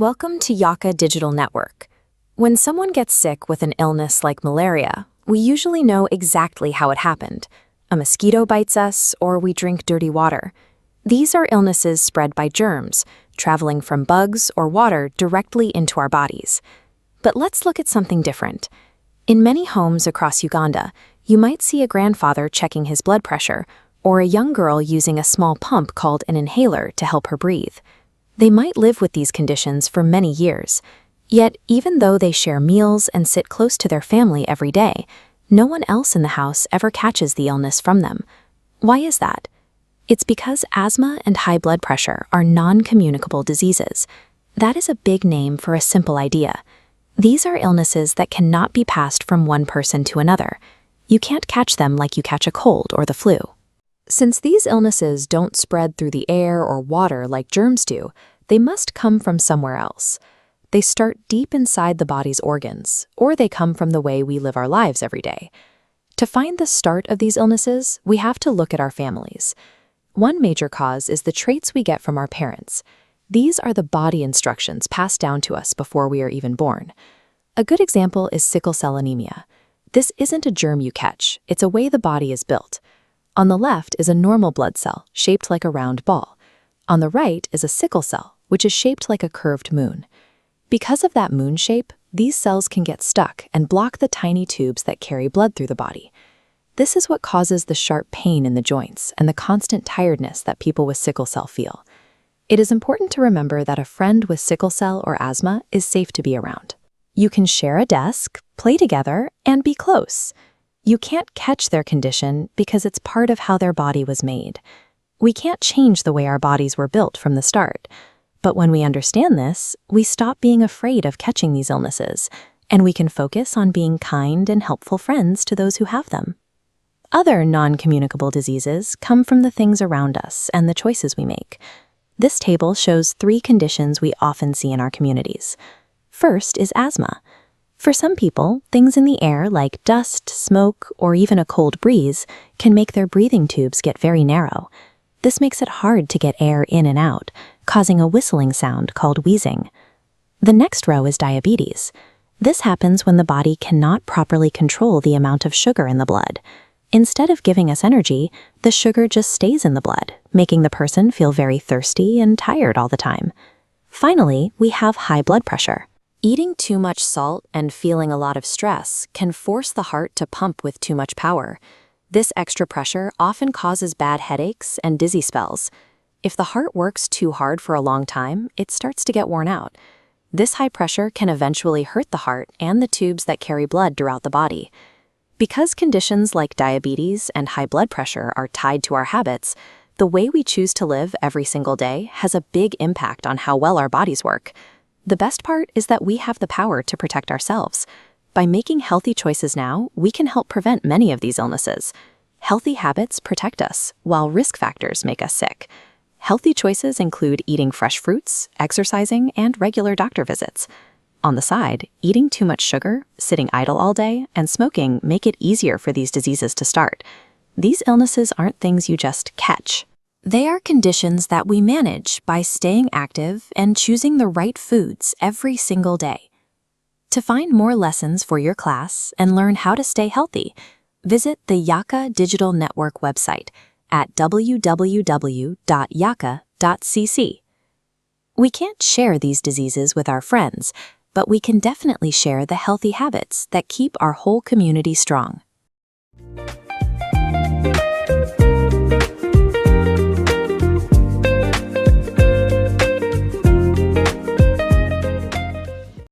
Welcome to Yaka Digital Network. When someone gets sick with an illness like malaria, we usually know exactly how it happened. A mosquito bites us, or we drink dirty water. These are illnesses spread by germs, traveling from bugs or water directly into our bodies. But let's look at something different. In many homes across Uganda, you might see a grandfather checking his blood pressure, or a young girl using a small pump called an inhaler to help her breathe. They might live with these conditions for many years. Yet, even though they share meals and sit close to their family every day, no one else in the house ever catches the illness from them. Why is that? It's because asthma and high blood pressure are non-communicable diseases. That is a big name for a simple idea. These are illnesses that cannot be passed from one person to another. You can't catch them like you catch a cold or the flu. Since these illnesses don't spread through the air or water like germs do, they must come from somewhere else. They start deep inside the body's organs, or they come from the way we live our lives every day. To find the start of these illnesses, we have to look at our families. One major cause is the traits we get from our parents. These are the body instructions passed down to us before we are even born. A good example is sickle cell anemia. This isn't a germ you catch, it's a way the body is built. On the left is a normal blood cell, shaped like a round ball. On the right is a sickle cell, which is shaped like a curved moon. Because of that moon shape, these cells can get stuck and block the tiny tubes that carry blood through the body. This is what causes the sharp pain in the joints and the constant tiredness that people with sickle cell feel. It is important to remember that a friend with sickle cell or asthma is safe to be around. You can share a desk, play together, and be close. You can't catch their condition because it's part of how their body was made. We can't change the way our bodies were built from the start. But when we understand this, we stop being afraid of catching these illnesses, and we can focus on being kind and helpful friends to those who have them. Other non-communicable diseases come from the things around us and the choices we make. This table shows 3 conditions we often see in our communities. First is asthma. For some people, things in the air like dust, smoke, or even a cold breeze can make their breathing tubes get very narrow. This makes it hard to get air in and out, causing a whistling sound called wheezing. The next row is diabetes. This happens when the body cannot properly control the amount of sugar in the blood. Instead of giving us energy, the sugar just stays in the blood, making the person feel very thirsty and tired all the time. Finally, we have high blood pressure. Eating too much salt and feeling a lot of stress can force the heart to pump with too much power. This extra pressure often causes bad headaches and dizzy spells. If the heart works too hard for a long time, it starts to get worn out. This high pressure can eventually hurt the heart and the tubes that carry blood throughout the body. Because conditions like diabetes and high blood pressure are tied to our habits, the way we choose to live every single day has a big impact on how well our bodies work. The best part is that we have the power to protect ourselves. By making healthy choices now, we can help prevent many of these illnesses. Healthy habits protect us, while risk factors make us sick. Healthy choices include eating fresh fruits, exercising, and regular doctor visits. On the side, eating too much sugar, sitting idle all day, and smoking make it easier for these diseases to start. These illnesses aren't things you just catch. They are conditions that we manage by staying active and choosing the right foods every single day. To find more lessons for your class and learn how to stay healthy, visit the Yaka Digital Network website at www.yaka.cc. We can't share these diseases with our friends, but we can definitely share the healthy habits that keep our whole community strong.